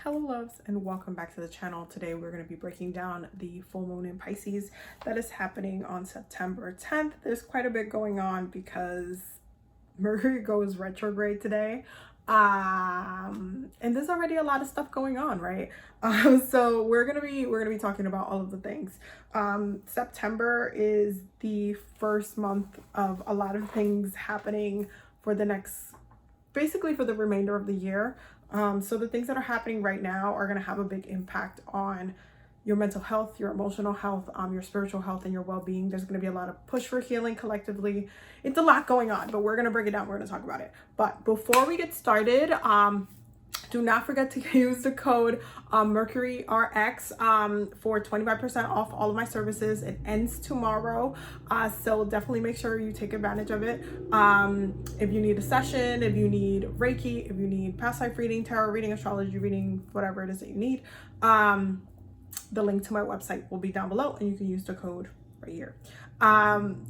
Hello loves, and welcome back to the channel. Today we're going to be breaking down the full moon in Pisces that is happening on September 10th. There's quite a bit going on because Mercury goes retrograde today. And there's already a lot of stuff going on, right? So we're gonna be talking about all of the things. September is the first month of a lot of things happening for the next, basically for the remainder of the year. So the things that are happening right now are going to have a big impact on your mental health, your emotional health, your spiritual health, and your well-being. There's going to be a lot of push for healing collectively. It's a lot going on, but we're going to break it down. We're going to talk about it. But before we get started, do not forget to use the code Mercury RX for 25% off all of my services. It ends tomorrow, so definitely make sure you take advantage of it. If you need a session, if you need Reiki, if you need past life reading, tarot reading, astrology reading, whatever it is that you need, the link to my website will be down below, and you can use the code right here.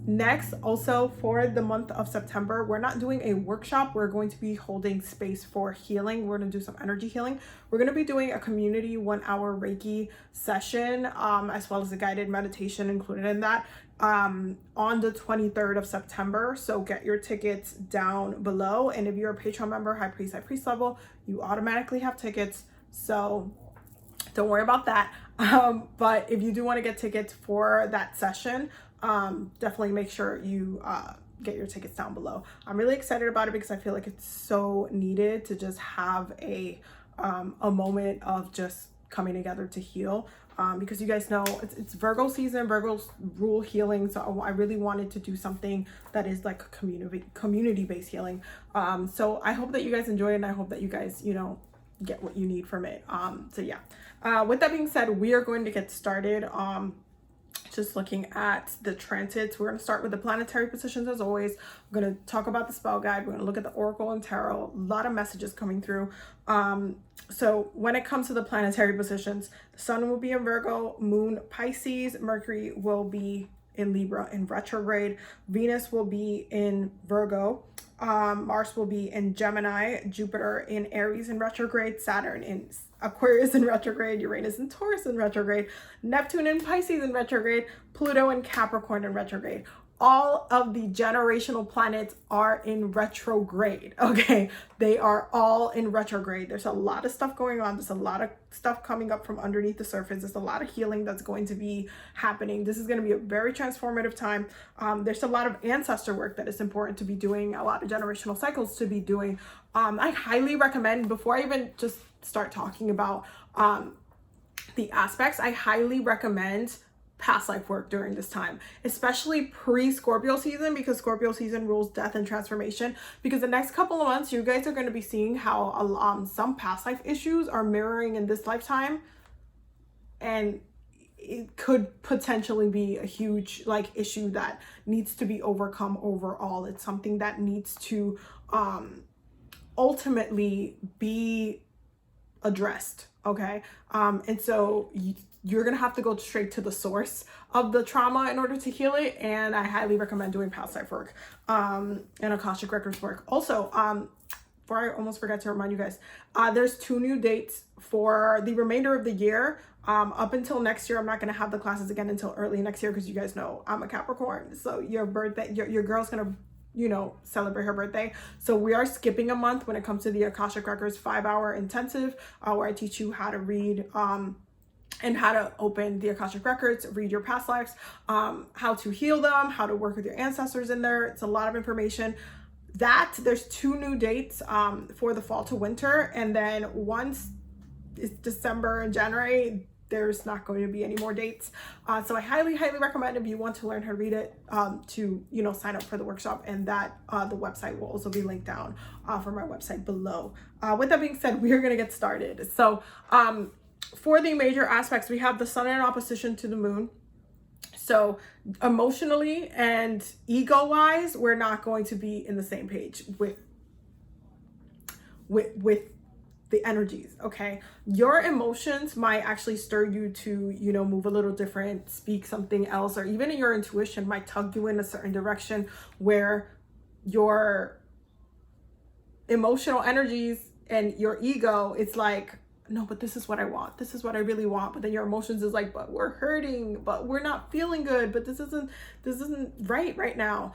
Next, also for the month of September, we're not doing a workshop. We're going to be holding space for healing. We're going to do some energy healing. We're going to be doing a community 1-hour Reiki session, as well as a guided meditation included in that, on the 23rd of September. So get your tickets down below. And if you're a Patreon member, high priest level, you automatically have tickets. So don't worry about that. But if you do want to get tickets for that session, definitely make sure you get your tickets down below. I'm really excited about it because I feel like it's so needed to just have a moment of just coming together to heal. Because you guys know it's Virgo season, Virgos rule healing. So I really wanted to do something that is like a community-based healing. So I hope that you guys enjoy it, and I hope that you guys, get what you need from it. So yeah, with that being said, we are going to get started. Just looking at the transits. We're going to start with the planetary positions as always. We're going to talk about the spell guide. We're going to look at the oracle and tarot. A lot of messages coming through. So when it comes to the planetary positions, the sun will be in Virgo, moon Pisces, Mercury will be in Libra in retrograde, Venus will be in Virgo, Mars will be in Gemini, Jupiter in Aries in retrograde, Saturn in Aquarius in retrograde, Uranus in Taurus in retrograde, Neptune in Pisces in retrograde, Pluto in Capricorn in retrograde. All of the generational planets are in retrograde, okay? They are all in retrograde. There's a lot of stuff going on. There's a lot of stuff coming up from underneath the surface. There's a lot of healing that's going to be happening. This is going to be a very transformative time. There's a lot of ancestor work that is important to be doing, a lot of generational cycles to be doing. I highly recommend, before I even just start talking about the aspects, I highly recommend past life work during this time, especially pre-Scorpio season, because Scorpio season rules death and transformation. Because the next couple of months, you guys are going to be seeing how some past life issues are mirroring in this lifetime, and it could potentially be a huge issue that needs to be overcome overall. It's something that needs to ultimately be addressed, okay? And so you're gonna have to go straight to the source of the trauma in order to heal it, and I highly recommend doing past life work and Akashic Records work. Also, before I almost forgot to remind you guys, there's 2 new dates for the remainder of the year. Up until next year, I'm not gonna have the classes again until early next year, because you guys know I'm a Capricorn, so your birthday, your girl's gonna celebrate her birthday. So we are skipping a month when it comes to the Akashic Records 5-hour intensive, where I teach you how to read and how to open the Akashic Records, read your past lives, how to heal them, how to work with your ancestors in there. It's a lot of information. There's 2 new dates for the fall to winter, and then once it's December and January, there's not going to be any more dates. So I highly recommend, if you want to learn how to read it, to sign up for the workshop, and that the website will also be linked down for my website below. With that being said, we are going to get started. So for the major aspects, we have the sun in opposition to the moon. So emotionally and ego-wise, we're not going to be in the same page with the energies, okay? Your emotions might actually stir you to, move a little different, speak something else, or even your intuition might tug you in a certain direction where your emotional energies and your ego, it's like no, but this is what I want. This is what I really want. But then your emotions is like, but we're hurting, but we're not feeling good, but this isn't right now.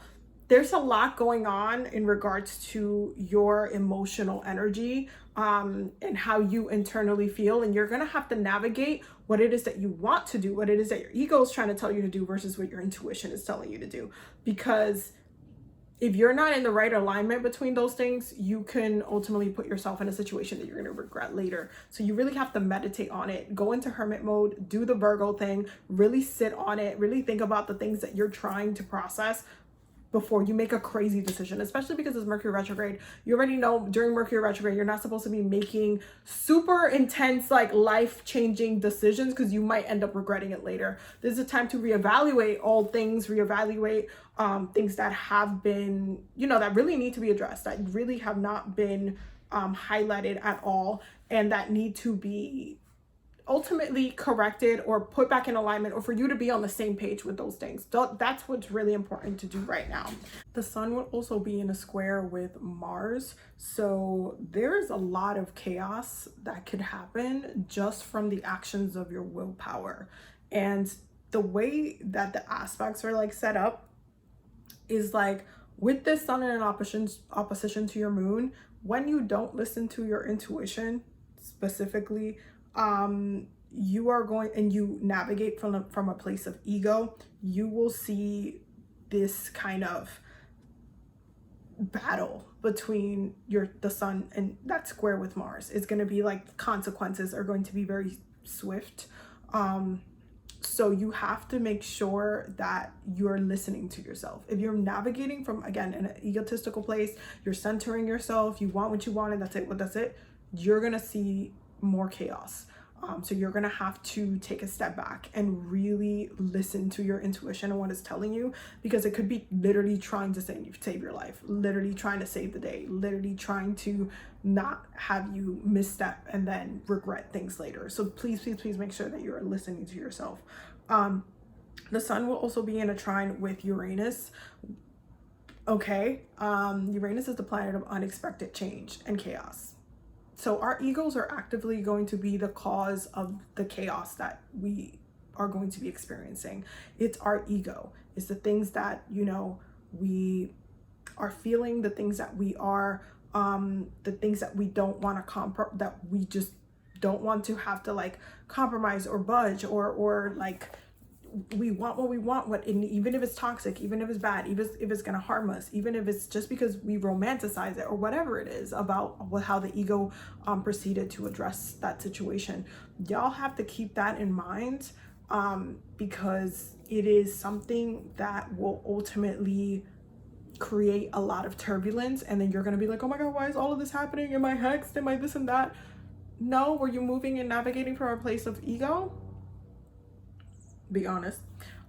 There's a lot going on in regards to your emotional energy, and how you internally feel. And you're going to have to navigate what it is that you want to do, what it is that your ego is trying to tell you to do versus what your intuition is telling you to do. Because if you're not in the right alignment between those things, you can ultimately put yourself in a situation that you're going to regret later. So you really have to meditate on it, go into hermit mode, do the Virgo thing, really sit on it, really think about the things that you're trying to process before you make a crazy decision, especially because it's Mercury retrograde. You already know during Mercury retrograde, you're not supposed to be making super intense, like life-changing decisions, because you might end up regretting it later. This is a time to reevaluate all things, reevaluate things that have been, that really need to be addressed, that really have not been highlighted at all, and that need to be ultimately corrected or put back in alignment, or for you to be on the same page with those things. That's what's really important to do right now. The sun will also be in a square with Mars, so there's a lot of chaos that could happen just from the actions of your willpower. And the way that the aspects are like set up is like, with this sun in an opposition to your moon, when you don't listen to your intuition specifically, you are going, and you navigate from a place of ego, you will see this kind of battle between the sun and that square with Mars. It's going to be like, consequences are going to be very swift. So you have to make sure that you're listening to yourself. If you're navigating from, again, an egotistical place, you're centering yourself, you want what you want, and that's it, you're going to see more chaos. So you're going to have to take a step back and really listen to your intuition and what it's telling you, because it could be literally trying to save your life, literally trying to save the day, literally trying to not have you misstep and then regret things later. So please make sure that you're listening to yourself. The sun will also be in a trine with Uranus. Okay. Uranus is the planet of unexpected change and chaos. So our egos are actively going to be the cause of the chaos that we are going to be experiencing. It's our ego. It's the things that, we are feeling, the things that we are, the things that we don't want to that we just don't want to have to like compromise or budge, or like, we want what we want, even if it's toxic, even if it's bad, even if it's going to harm us, even if it's just because we romanticize it, or whatever it is about how the ego proceeded to address that situation. Y'all have to keep that in mind, because it is something that will ultimately create a lot of turbulence. And then you're going to be like, oh my God, why is all of this happening? Am I hexed? Am I this and that? No, were you moving and navigating from a place of ego? Be honest.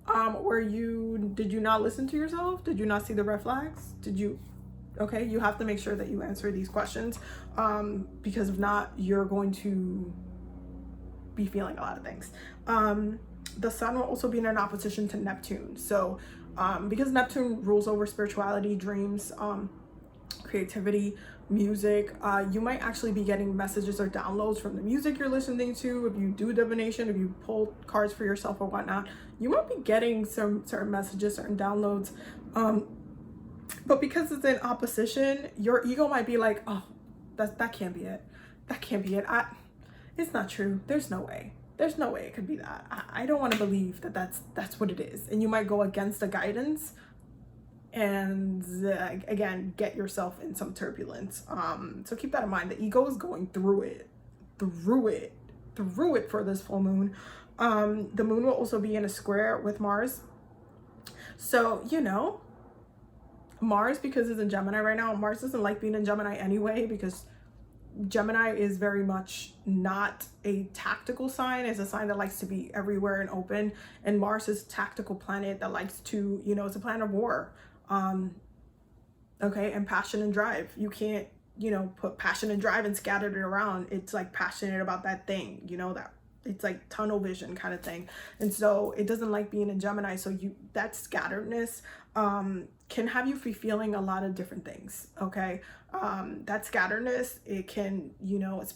Did you not listen to yourself? Did you not see the red flags? Okay, you have to make sure that you answer these questions, because if not, you're going to be feeling a lot of things. The sun will also be in an opposition to Neptune. So because Neptune rules over spirituality, dreams, creativity, music, you might actually be getting messages or downloads from the music you're listening to. If you do divination, if you pull cards for yourself or whatnot, you might be getting some certain messages, certain downloads, but because it's in opposition, your ego might be like, oh, that can't be it, it's not true, there's no way it could be that. I don't want to believe that that's what it is. And you might go against the guidance and again get yourself in some turbulence. So keep that in mind. The ego is going through it for this full moon. The moon will also be in a square with Mars. So Mars, because it's in Gemini right now, Mars doesn't like being in Gemini anyway, because Gemini is very much not a tactical sign. It's a sign that likes to be everywhere and open, and Mars is a tactical planet that likes to, it's a planet of war. Okay, and passion and drive. You can't, put passion and drive and scatter it around. It's like passionate about that thing, that it's like tunnel vision kind of thing. And so it doesn't like being in Gemini. So that scatteredness can have you feeling a lot of different things. Okay, that scatteredness, it can,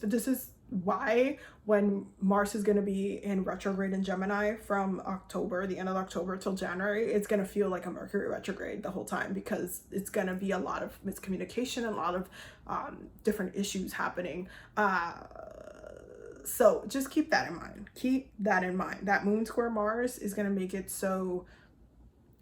but this is why, when Mars is going to be in retrograde in Gemini from the end of October till January, it's going to feel like a Mercury retrograde the whole time, because it's going to be a lot of miscommunication, a lot of different issues happening. So just keep that in mind. Keep that in mind. That moon square Mars is going to make it so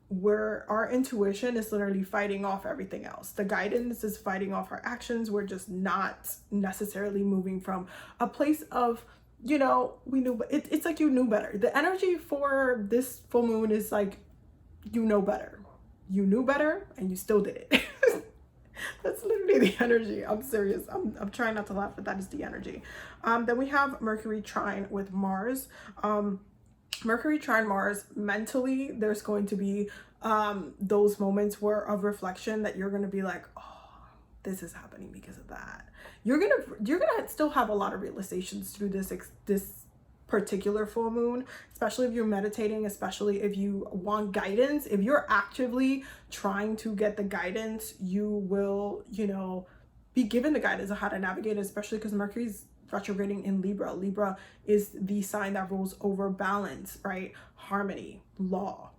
where our intuition is literally fighting off everything else. The guidance is fighting off our actions. We're just not necessarily moving from a place of, you know, we knew, it's like you knew better. The energy for this full moon is like, you know better. You knew better and you still did it. That's literally the energy. I'm serious. I'm trying not to laugh, but that is the energy. Then we have Mercury trine with Mars. Mercury trine Mars, mentally, there's going to be those moments of reflection that you're going to be like, oh, this is happening because of that. You're gonna still have a lot of realizations through this particular full moon, especially if you're meditating, especially if you want guidance. If you're actively trying to get the guidance, you will, you know, be given the guidance of how to navigate it, especially because Mercury's retrograding in Libra. Libra is the sign that rules over balance, right? Harmony, law,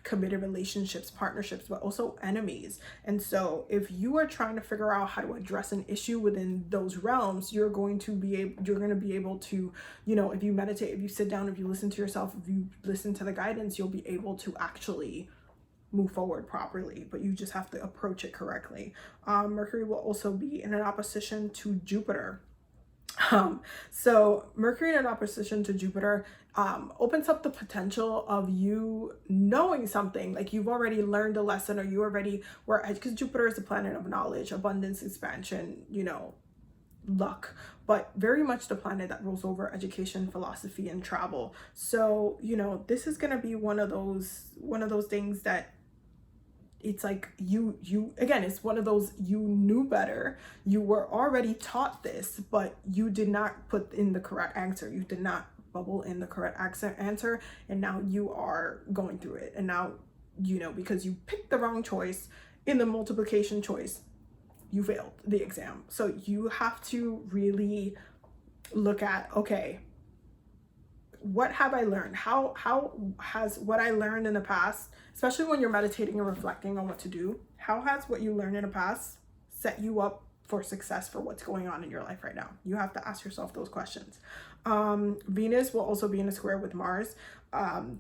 committed relationships, partnerships, but also enemies. And so if you are trying to figure out how to address an issue within those realms, you're going to be able to, you know, if you meditate, if you sit down, if you listen to yourself, if you listen to the guidance, you'll be able to actually move forward properly, but you just have to approach it correctly. Mercury will also be in an opposition to Jupiter. So Mercury in an opposition to Jupiter opens up the potential of you knowing something, like you've already learned a lesson, or you already were, because Jupiter is the planet of knowledge, abundance, expansion, you know, luck, but very much the planet that rules over education, philosophy, and travel. So, you know, this is going to be one of those things that it's like you again, it's one of those, you knew better, you were already taught this, but you did not put in the correct answer, you did not bubble in the correct answer, and now you are going through it. And now, you know, because you picked the wrong choice in the multiplication choice, you failed the exam. So you have to really look at, okay, what have I learned? How has what I learned in the past, especially when you're meditating and reflecting on what to do, how has what you learned in the past set you up for success for what's going on in your life right now? You have to ask yourself those questions. Venus will also be in a square with Mars.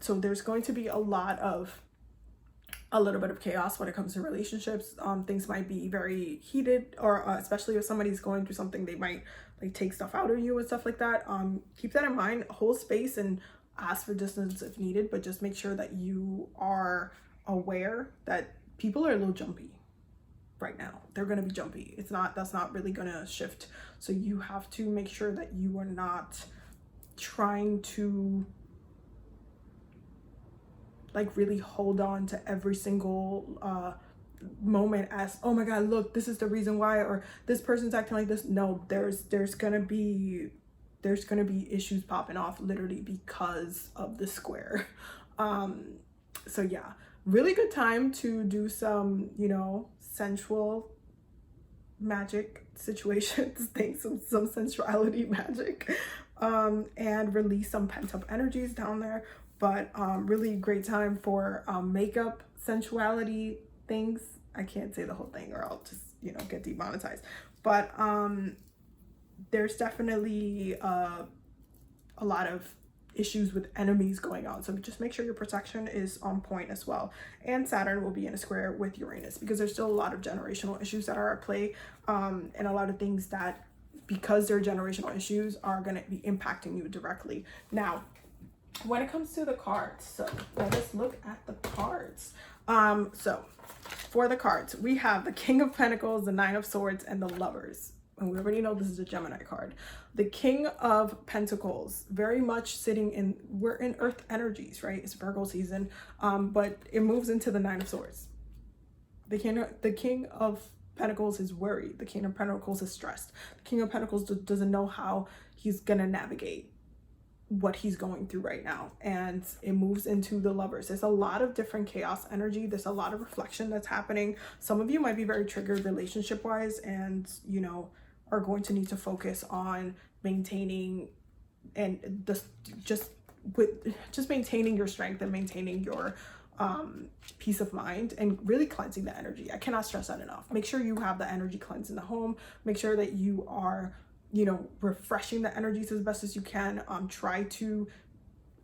So there's going to be a little bit of chaos when it comes to relationships. Things might be very heated, or especially if somebody's going through something, they might like take stuff out of you and stuff like that. Keep that in mind. Hold space and ask for distance if needed, but just make sure that you are aware that people are a little jumpy right now. They're going to be jumpy. That's not really going to shift. So you have to make sure that you are not trying to like really hold on to every single moment as, oh my god, look, this is the reason why, or this person's acting like this. No, there's gonna be issues popping off literally because of the square. So yeah, really good time to do some, you know, sensual magic situations, things, some sensuality magic, and release some pent-up energies down there. But really great time for makeup, sensuality things. I can't say the whole thing or I'll just, you know, get demonetized. But there's definitely a lot of issues with enemies going on. So just make sure your protection is on point as well. And Saturn will be in a square with Uranus, because there's still a lot of generational issues that are at play, and a lot of things that, because they're generational issues, are going to be impacting you directly. Now, when it comes to the cards, so let us look at the cards. So for the cards, we have the King of Pentacles, the Nine of Swords, and the Lovers. And we already know this is a Gemini card. The King of Pentacles, very much sitting in, we're in Earth energies, right? It's Virgo season, but it moves into the Nine of Swords. The King of Pentacles is worried. The King of Pentacles is stressed. The King of Pentacles doesn't know how he's gonna navigate what he's going through right now, and it moves into the Lovers. There's a lot of different chaos energy. There's a lot of reflection that's happening. Some of you might be very triggered relationship wise, and you know, are going to need to focus on maintaining and just maintaining your strength and maintaining your peace of mind and really cleansing the energy. I cannot stress that enough. Make sure you have the energy cleanse in the home. Make sure that you are, you know, refreshing the energies as best as you can. Try to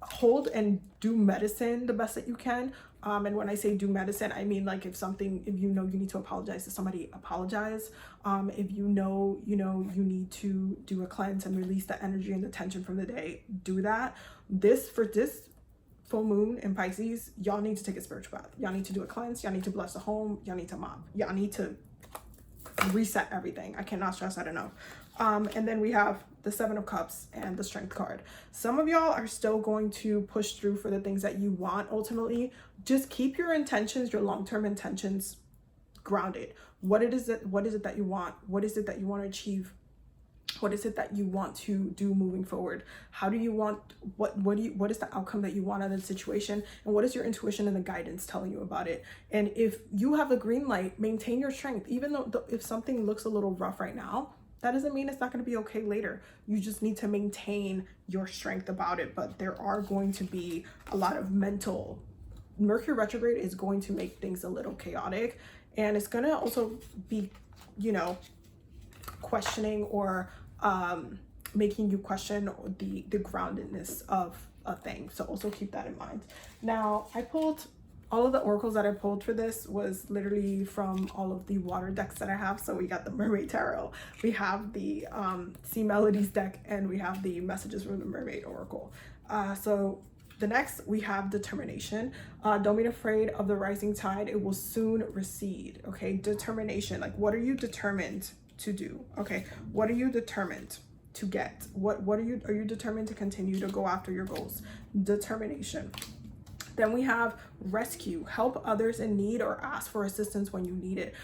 hold and do medicine the best that you can. And when I say do medicine, I mean, like, if you know you need to apologize to somebody, apologize. If you know you need to do a cleanse and release the energy and the tension from the day, do that. For this full moon in Pisces, y'all need to take a spiritual bath. Y'all need to do a cleanse. Y'all need to bless the home. Y'all need to mop. Y'all need to reset everything. I cannot stress that enough. And then we have the 7 of Cups and the Strength card. Some of y'all are still going to push through for the things that you want. Ultimately, just keep your intentions, your long-term intentions, grounded. What is it that you want? What is it that you want to achieve? What is it that you want to do moving forward? How do you want, what is the outcome that you want out of the situation? And what is your intuition and the guidance telling you about it? And if you have the green light, maintain your strength. Even though if something looks a little rough right now, that doesn't mean it's not going to be okay later. You just need to maintain your strength about it. But there are going to be a lot of Mercury retrograde is going to make things a little chaotic. And it's going to also be, you know, questioning or making you question the groundedness of a thing. So also keep that in mind. Now, I pulled all of the oracles that I pulled for this was literally from all of the water decks that I have. So we got the Mermaid Tarot, we have the Sea Melodies deck, and we have the Messages from the Mermaid Oracle. So the next we have Determination. Don't be afraid of the rising tide. It will soon recede. Okay, determination. Like, what are you determined to do? Okay, what are you determined to get? What are you determined to continue to go after your goals? Determination. Then we have rescue, help others in need or ask for assistance when you need it.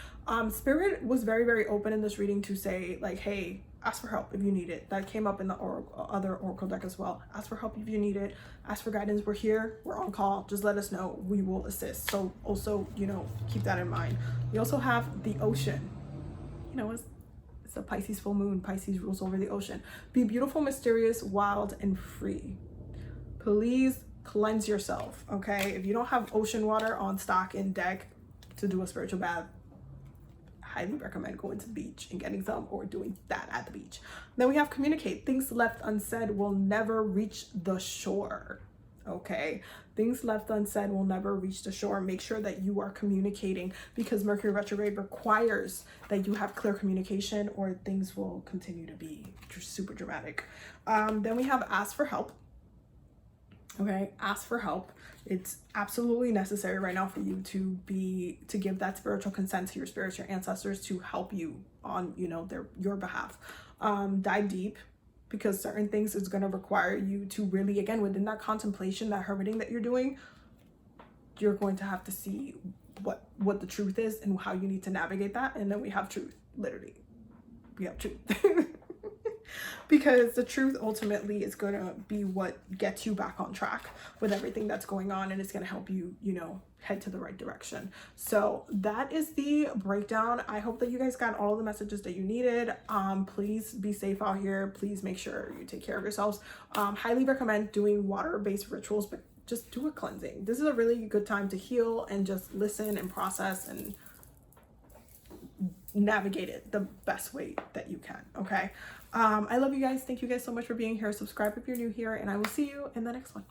Spirit was very, very open in this reading to say, like, hey, ask for help if you need it. That came up in the other oracle deck as well. Ask for help if you need it. Ask for guidance. We're here. We're on call. Just let us know. We will assist. So also, you know, keep that in mind. We also have the ocean. You know, it's a Pisces full moon. Pisces rules over the ocean. Be beautiful, mysterious, wild, and free. Please cleanse yourself, okay? If you don't have ocean water on stock in deck to do a spiritual bath, highly recommend going to the beach and getting some, or doing that at the beach. Then we have communicate. Things left unsaid will never reach the shore, okay? Things left unsaid will never reach the shore. Make sure that you are communicating, because Mercury retrograde requires that you have clear communication, or things will continue to be super dramatic. Then we have ask for help. Okay, ask for help. It's absolutely necessary right now for you to give that spiritual consent to your spirits, your ancestors, to help you on, you know, your behalf. Dive deep, because certain things is going to require you to really, again, within that contemplation, that hermiting that you're doing, you're going to have to see what the truth is and how you need to navigate that. And then we have truth. Literally, we have truth. Because the truth ultimately is going to be what gets you back on track with everything that's going on, and it's going to help you, you know, head to the right direction. So that is the breakdown. I hope that you guys got all the messages that you needed. Please be safe out here. Please make sure you take care of yourselves. Highly recommend doing water-based rituals, but just do a cleansing. This is a really good time to heal and just listen and process and navigate it the best way that you can. Okay, I love you guys. Thank you guys so much for being here. Subscribe if you're new here, and I will see you in the next one.